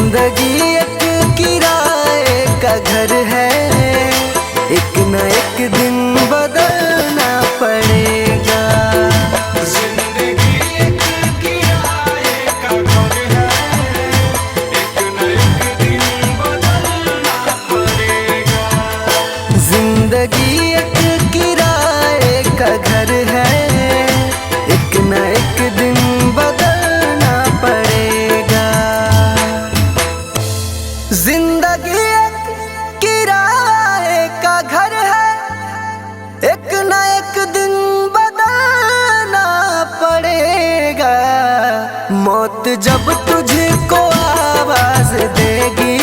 जिंदगी एक किराए का घर है, एक न एक दिन बदलना पड़ेगा। जिंदगी एक किराए का घर है, एक न एक दिन बदलना पड़ेगा। जिंदगी एक किराए का घर है, एक न एक दिन बदलना पड़ेगा। जिंदगी एक किराए का घर है, एक न एक दिन बदलना पड़ेगा। मौत जब तुझको आवाज देगी,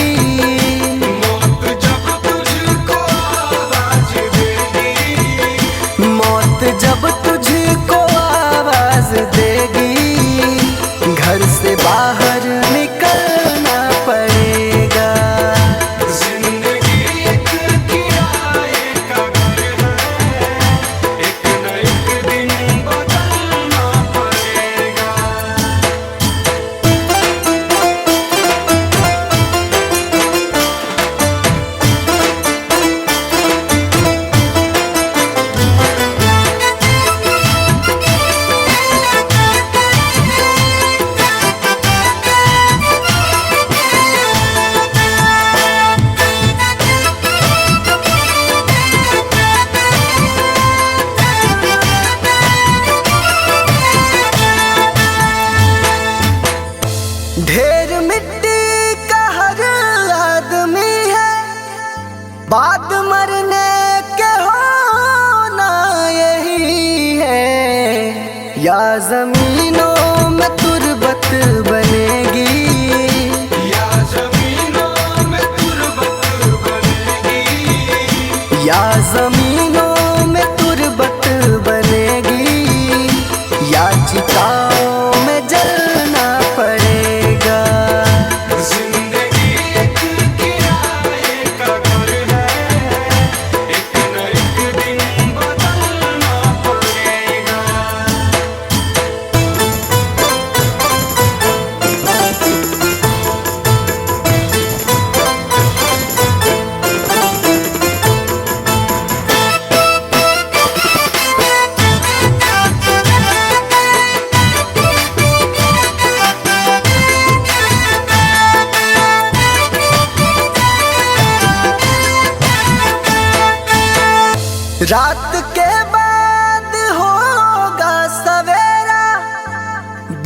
मौत जब तुझको आवाज देगी, मौत जब तुझको आवाज देगी, घर से बाहर निकलना पड़ेगा। जिंदगी एक किराए का घर है, एक न एक दिन बदलना पड़ेगा। ढेर मिट्टी का हर आदमी है, बाद मरने के होना यही है। या जमीनों में तुरबत बनेगी, या जमीनों में तुरबत बनेगी, या जमीनों में तुरबत बनेगी, या चिताओं में जलना पड़ेगा। जिंदगी एक किराए का घर है, एक न एक दिन बदलना पड़ेगा। रात के बाद होगा सवेरा,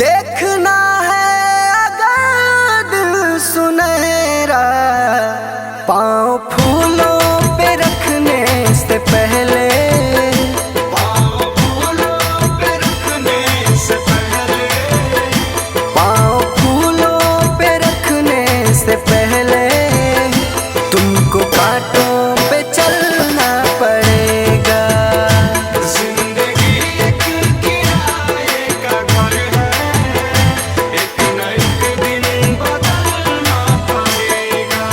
देखना है अगर दिल सुनहरा। पाँव फूलों पे रखने से पहले, पाँव फूलों पे रखने से पहले, पाँव फूलों पे रखने से पहले, तुमको कांटों पे चलना पड़ेगा। जिंदगी एक किराए का घर है, एक न एक दिन बदलना पड़ेगा।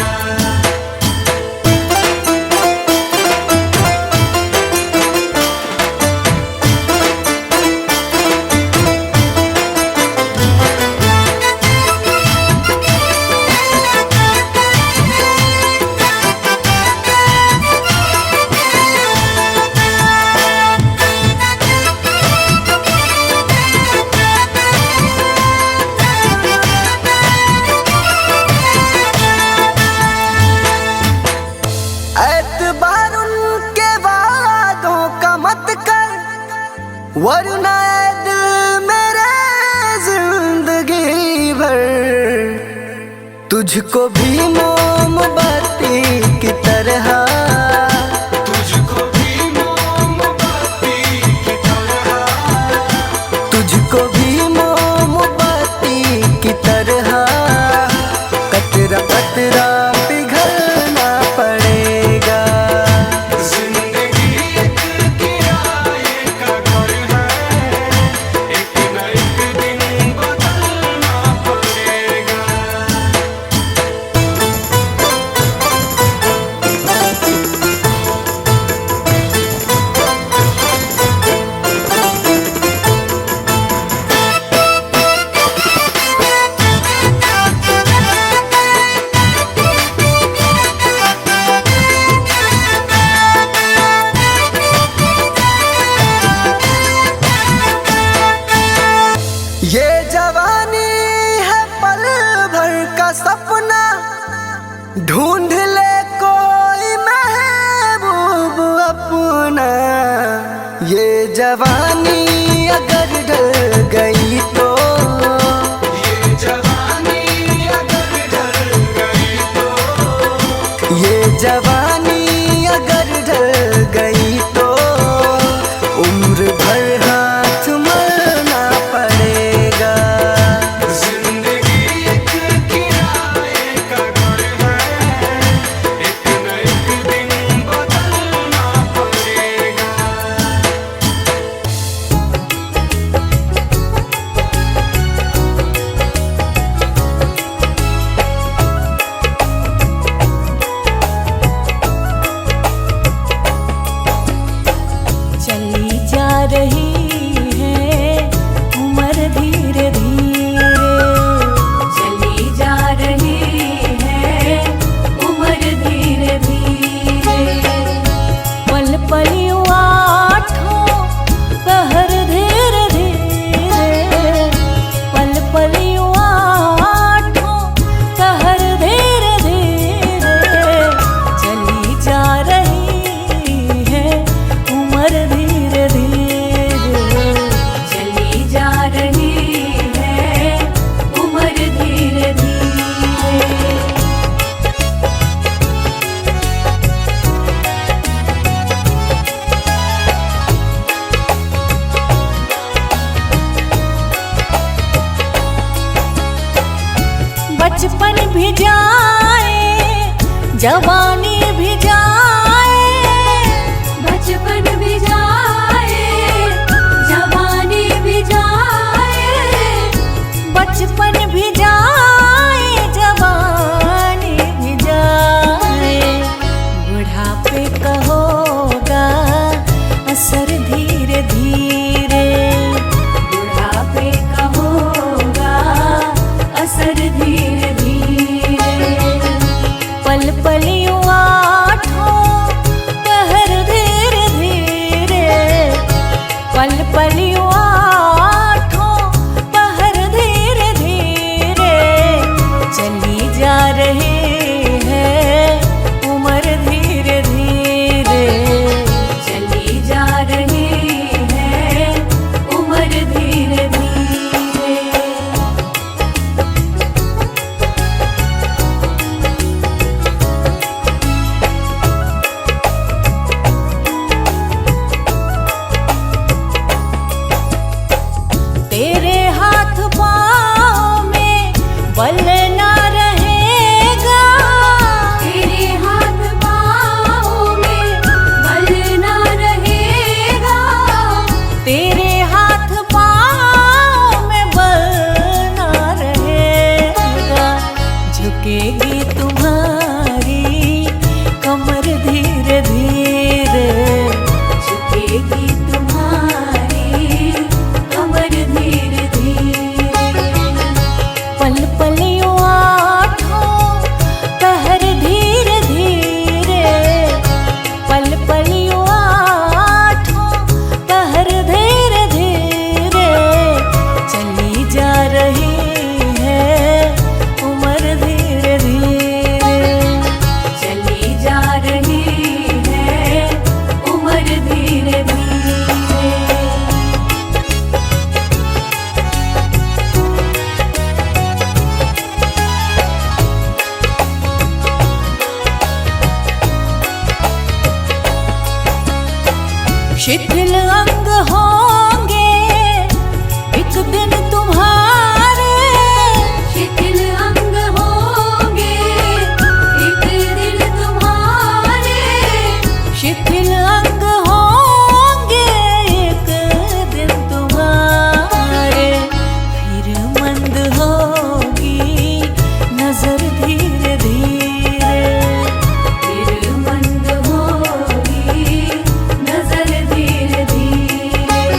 एतबार उनके वादों का मत कर, वरना ऐ दिल मेरे जिंदगी भर तुझको भी मोमबत्ती की तरह, तुझको भी मोमबत्ती की तरह, तुझको भी मोमबत्ती की तरह, कतरा कतरा पिघलना पड़ेगा। जिंदगी एक किराए का घर है, एक न एक दिन बदलना पड़ेगा। का सपना ढूंढ ले कोई महबूब अपना। ये जवानी अगर ढल गई तो, ये जवानी अगर ढल गई तो, ये जवानी अगर ढल गई तो उम्र भर हाथ मलना पड़ेगा। जिंदगी एक किराए का घर है, एक न एक दिन बदलना पड़ेगा। चली जा रही है उम्र धीरे धीरे, चली जा रही है उम्र धीरे धीरे। पल पल यूं आठों पहर धीरे धीरे, पल पल यूं आठों पहर धीरे धीरे। चली जा रही है उम्र धीरे धीरे, चली जा रही है उम्र धीरे धीरे। बचपन भी जाए जवानी भी जाए, बचपन भी जाए जवानी भी जाए, बचपन भी जाए जवानी भी जाए। बुढ़ापे का होगा असर धीरे धीरे, बुढ़ापे का होगा असर धीरे धीरे। पल पल यूं आठों पहर धीरे धीरे, पल पल यूं आठों पहर धीरे धीरे। चली जा रही है उम्र धीरे धीरे, चली जा रही है उम्र धीरे धीरे। तेरे हाथ पाँव में बल ना रहेगा, तेरे हाथ पाँव में बल ना रहेगा, तेरे हाथ पाँव में बल ना रहेगा। झुकेगी तुम्हारी कमर धीरे धीरे, झुकेगी तुम्हारी कमर धीरे धीरे। पल पल यूं आठों पहर धीरे धीरे, पल पल यूं आठों पहर धीरे धीरे। चली जा रही है उम्र धीरे धीरे, चली जा रही है उम्र धीरे धीरे। शिथिल अंग होंगे एक दिन तुम्हारे, शिथिल अंग होंगे एक दिन तुम्हारे, शिथिल अंग होंगे एक दिन तुम्हारे। फिर मंद होगी नजर धीरे धीरे, फिर मंद होगी नजर धीरे धीरे।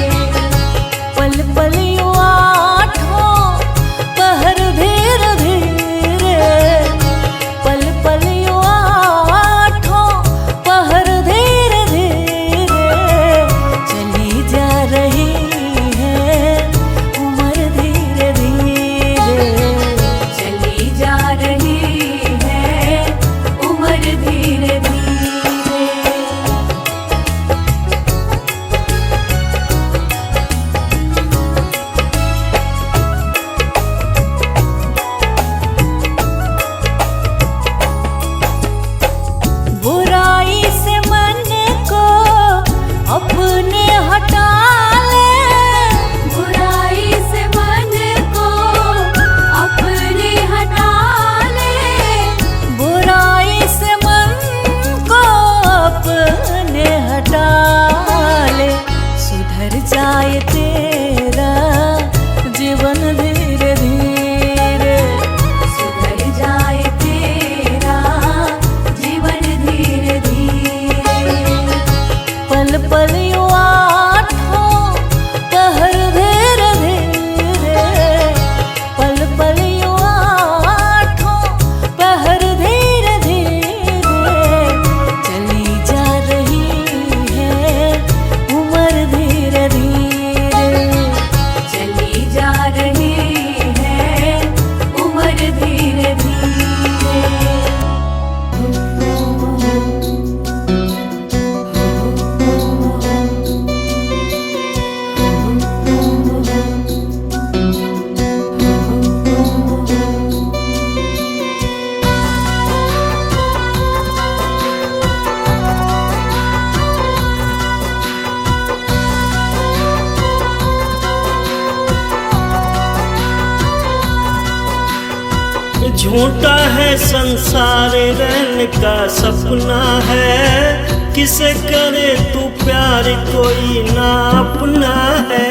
झूठा है संसार रहने का सपना है, किसे करे तू प्यार कोई ना अपना है।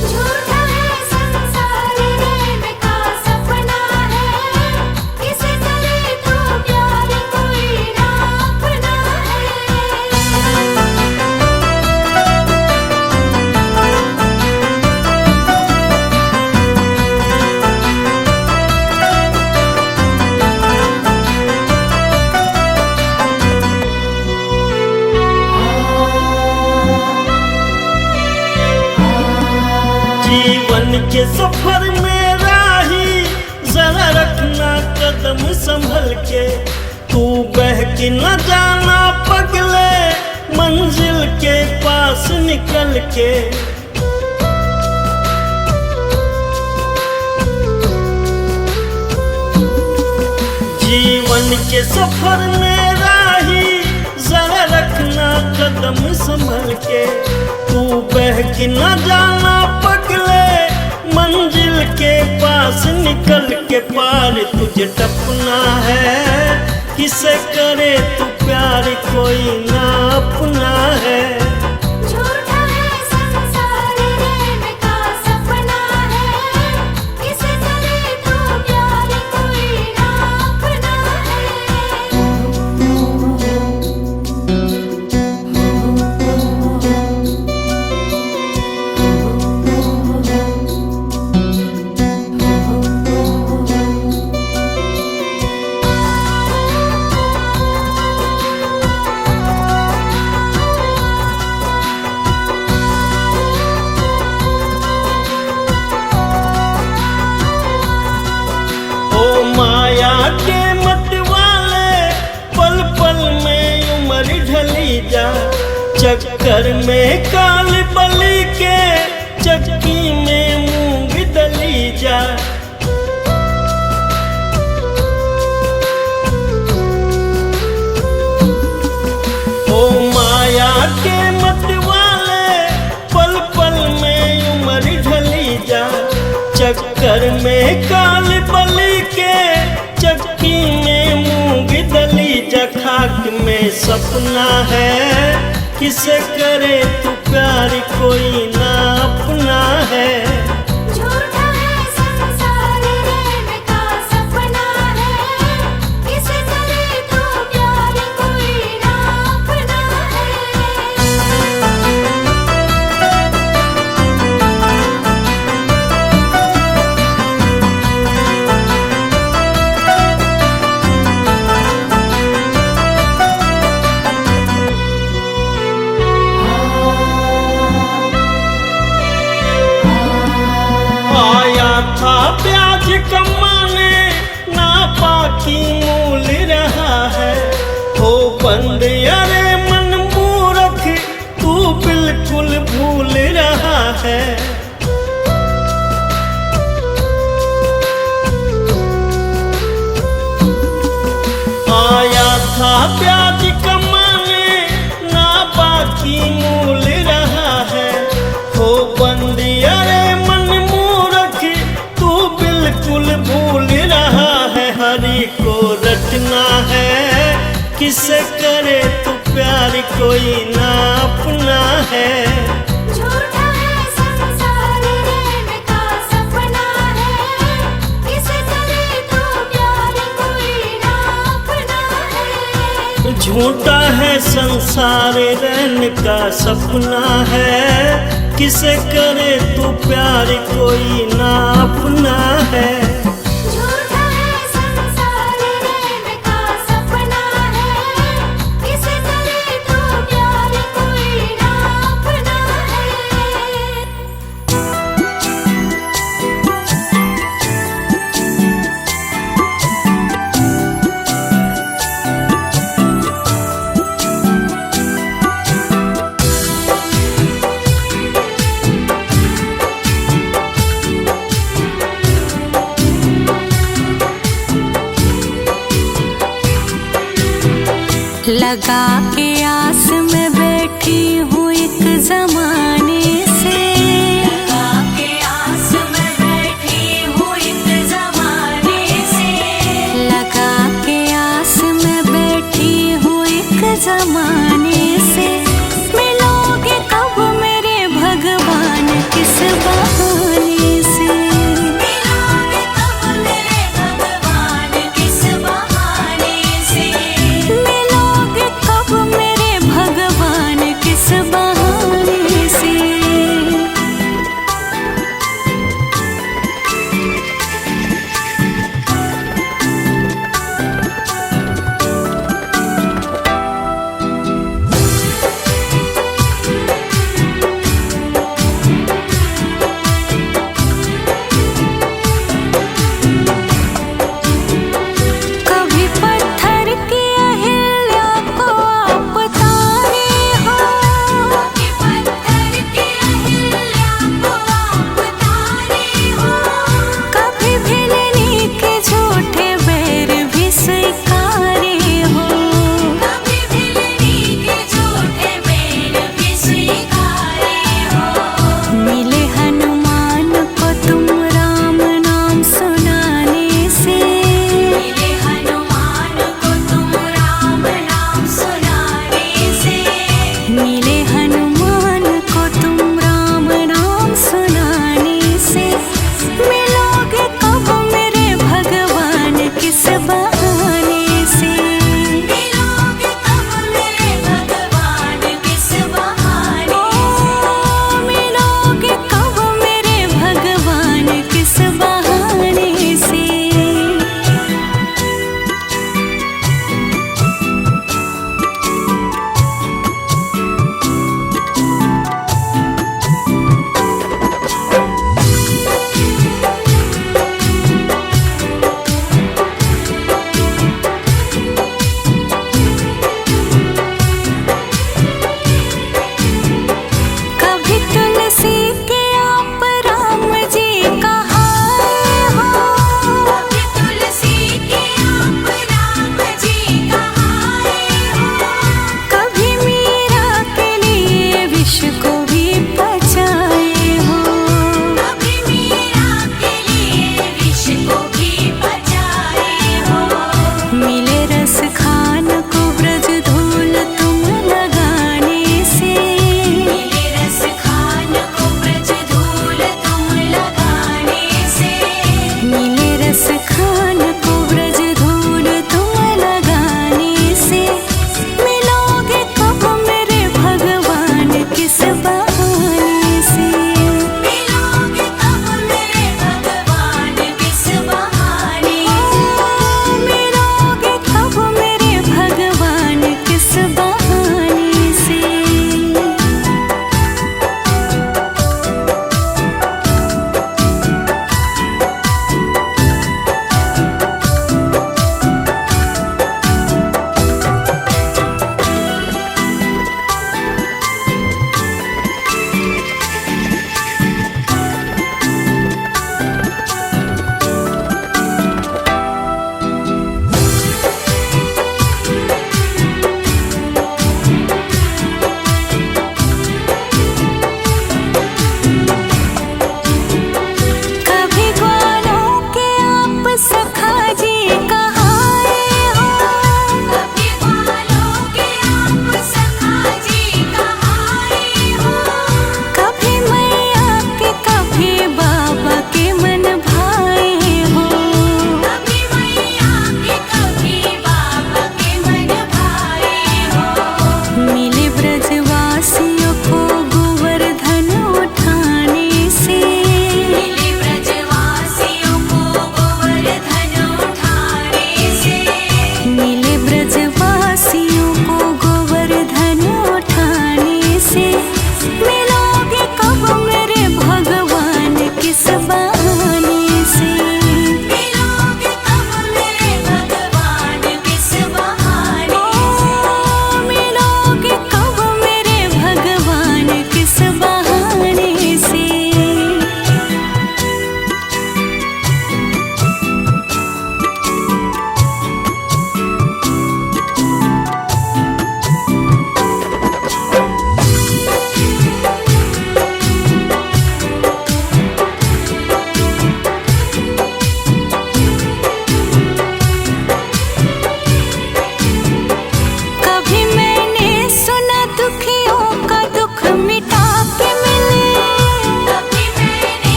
झूठा है संसार रहने का सपना है, किसे करे तू प्यार कोई ना अपना जीवन के सफर में राही जरा रखना कदम संभल के, तू बहक न जाना पगले मंजिल के पास निकल के। जीवन के सफर में राही जरा रखना कदम संभल के, तू बहक न जाना पगले मंजिल के पास निकल के। पार तुझे टपना है, किसे करे तू प्यार कोई ना अपना है। झूठा है संसार रहने का सपना है, किसे करे तू प्यार कोई ना अपना ओ माया के मत वाले पल पल में उम्र ढली जा, चक्कर में काल बलि के चक्की में मूंग दली जा। ओ माया के मत वाले पल पल में उम्र ढली जा, चक्कर में काल बलि के चक्की में मूंग दली जा। खाक में सपना है, किसे करे तू प्यार कोई ना अपना है। झूठा है संसार रहने का सपना है, किसे करे तू प्यार कोई ना अपना आया था ब्याज कमाने ना बाकी मूल रहा है, हो बंद अरे मन मूर्ख तू बिल्कुल भूल रहा है। आया था ब्याज कमाने ना बाकी मूल रहा है, हो बंद अरे मन मूर्ख तू बिल्कुल भूल रहा है। हरि को रटना है, किसे करे तू प्यार कोई ना अपना है। झूठा है संसार रहने का सपना है, किसे करे तू प्यार कोई ना अपना है। झूठा है संसार रहने का सपना है, किसे करे तू प्यार कोई ना अपना है। झूठा है संसार रहने का सपना है, किसे करे तू प्यार कोई ना अपना है। लगा के आस में बैठी हूँ एक जमाने से, लगा के आस में बैठी हूँ एक जमाने से। जमाने से। मिलोगे कब मेरे भगवान किस बहाने से। मिलोगे कब मेरे भगवान किस बहाने से। मिलोगे कब मेरे भगवान किस बहाने से।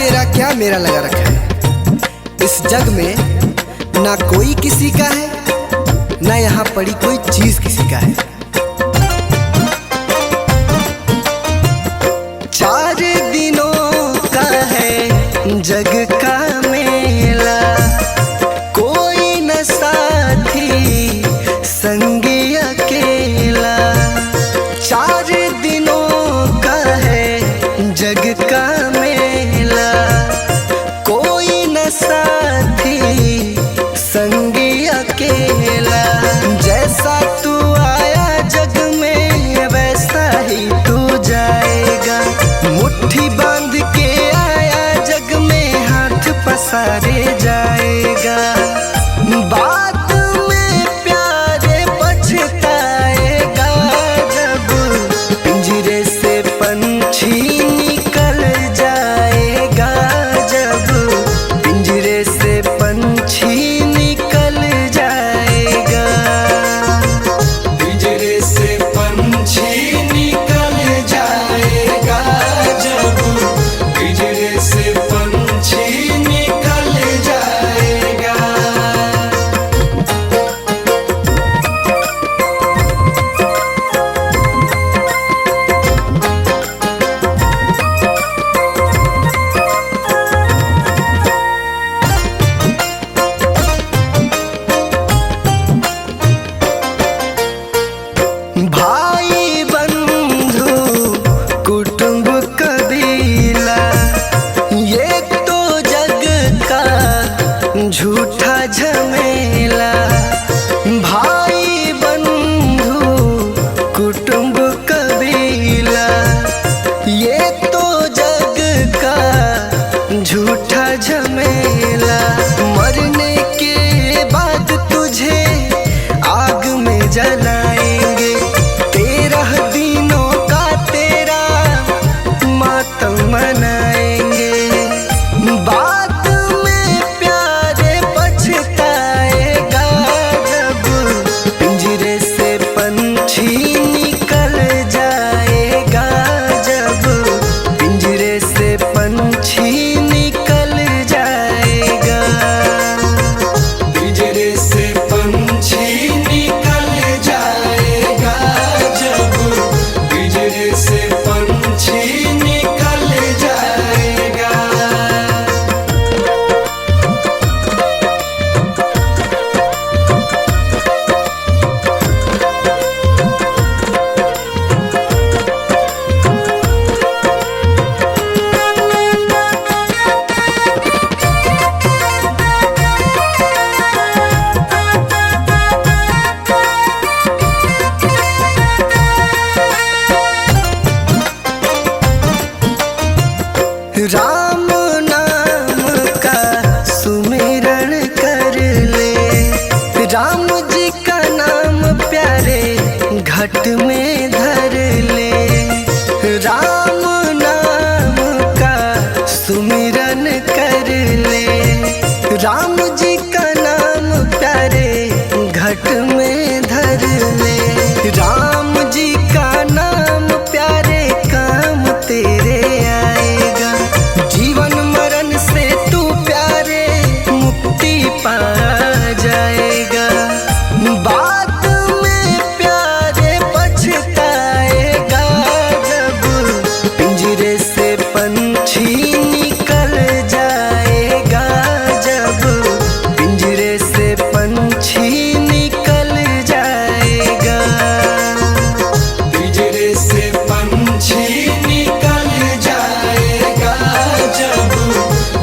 तेरा क्या मेरा लगा रखा है। इस जग में ना कोई किसी का है, ना यहाँ पड़ी कोई चीज किसी का है। 4 दिनों का है जग का मेला, कोई न साथी संगी अकेला। 4 दिनों का है जग का मेला, कोई न साथी संगी अकेला। जैसा तू आया जग में वैसा ही तू जाएगा। मुट्ठी बांध के आया जग में हाथ पसारे जाएगा। बाद में प्यारे पछताएगा जब पिंजरे से पंछी निकल जाएगा। जब पिंजरे से पंछी निकल जाएगा। पिंजरे से पंछी निकल जाएगा। जब पिंजरे से पंछी निकल जाएगा। भाई बंधु कुटुंब कबीला, ये तो जग का झूठा झमेला। भाई बंधु कुटुंब कबीला, ये तो जग का झूठा झमेला। मरने के बाद तुझे आग में जलाएंगे। 13 दिनों का तेरा मातम मनाएंगे। बाद में प्यारे पछताएगा जब पिंजरे से पंछी निकल जाएगा। जब पिंजरे से पंछी निकल जाएगा। पिंजरे से पंछी निकल जाएगा। जब पिंजरे से पंछी निकल जाएगा। राम नाम का सुमिरन कर ले। राम जी का नाम प्यारे घट में धर ले। राम नाम का सुमिरन कर ले। राम जी का नाम प्यारे घट में धर ले। राम जी का नाम प्यारे काम तेरे आएगा। जीवन मरण से तू प्यारे मुक्ति पा जाएगा। बाद में प्यारे पछताएगा जब पिंजरे से पंछी निकल जाएगा। जब पिंजरे से पंछी निकल जाएगा। पिंजरे से पंछी निकल जाएगा। जब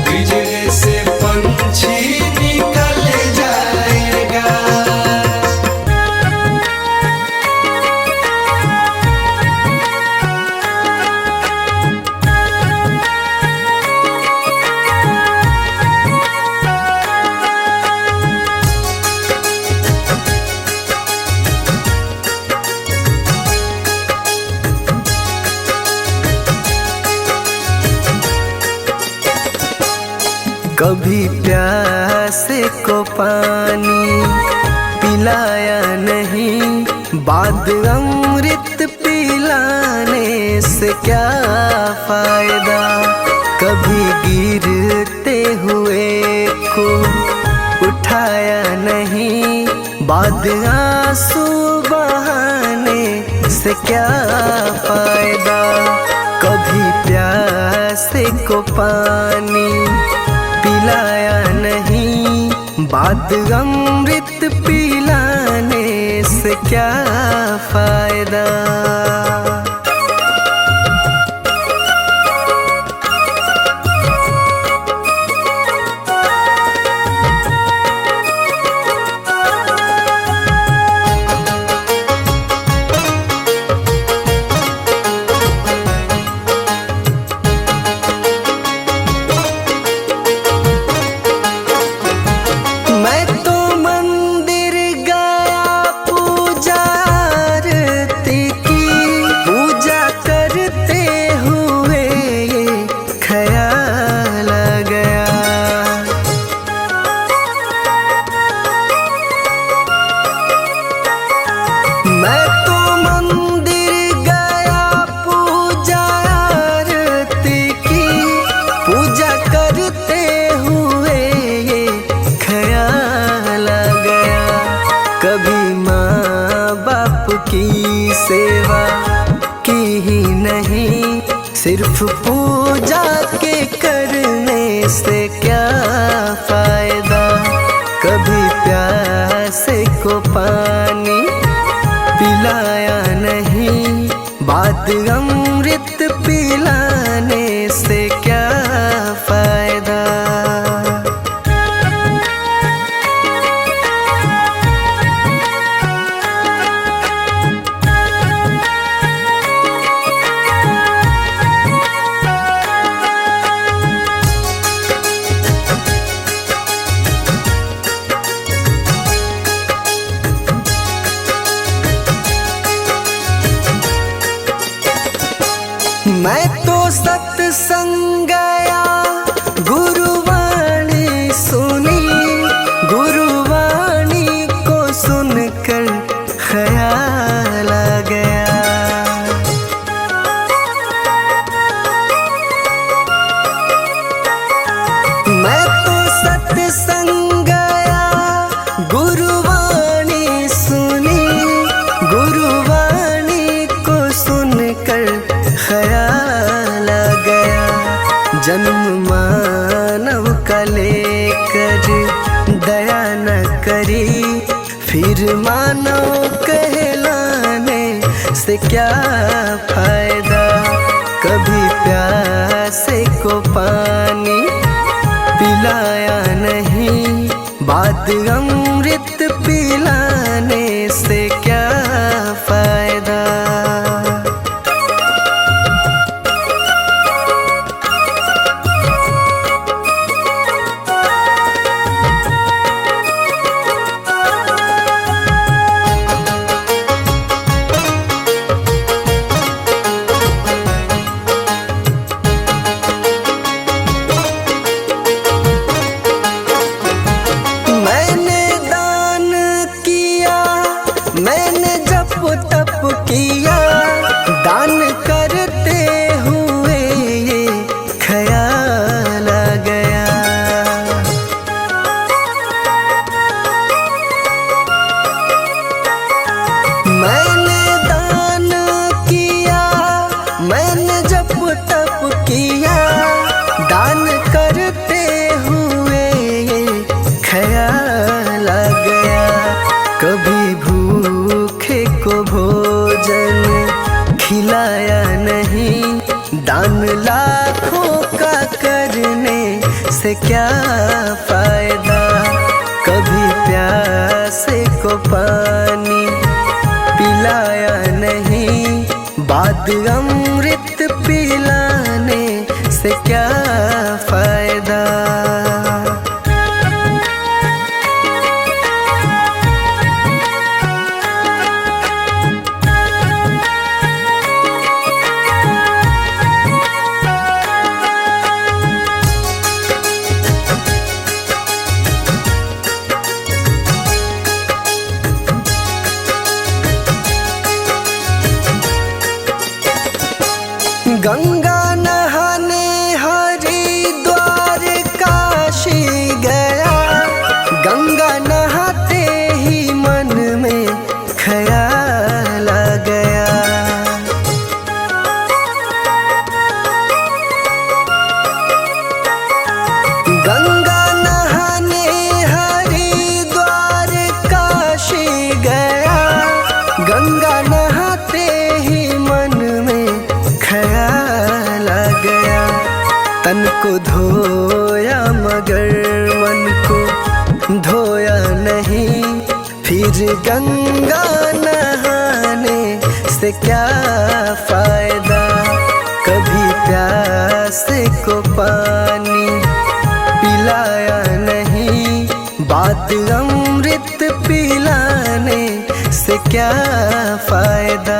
पिंजरे से पंछी निकल जाएगा। कभी प्यासे को पानी पिलाया नहीं, बाद अमृत पिलाने से क्या फायदा। कभी बाद आंसू बहाने से क्या फायदा। कभी प्यासे को पानी पिलाया नहीं, बाद अमृत पिलाने से क्या फायदा। कभी माँ बाप की सेवा की ही नहीं, सिर्फ पूजा के करने से क्या फायदा। कभी प्यासे को पानी पिलाया नहीं, बाद अमृत पिलाने से क्या फायदा। मैं तो सत्संग गया, गुरुवाणी सुनी, गुरुवाणी को सुनकर ख्याल आ गया। मैं तो सत्संग गया, गुरुवाणी सुनी, गुरुवाणी को सुनकर ख्याल आ गया। जन्म मानव का लेकर दया न करी, फिर मानव कहलाने से क्या फायदा। कभी प्यासे को पानी पिलाया नहीं, बाद अमृत पिलाने से क्या फायदा। मैंने जप तप किया, दान करते हुए ये ख्याल आ गया। मैंने दान किया, मैंने जप तप किया, दान करते हुए ये ख्याल आ गया। कभी भूखे को भोजन खिलाया नहीं, दान लाखों का करने से क्या फायदा। कभी प्यासे को पानी पिलाया नहीं, बाद अमृत पिलाने से क्या फायदा। गंगा नहाने हरिद्वार काशी गया, गंगा नहाते ही मन गंगा नहाने हरिद्वार काशी गया, गंगा नहाते ही मन में ख्याल आ गया। तन को धोया मगर मन को धोया नहीं, फिर गंगा नहाने से क्या फायदा। कभी प्यास को पानी पिलाया नहीं, बात अमृत पिलाने से क्या फायदा।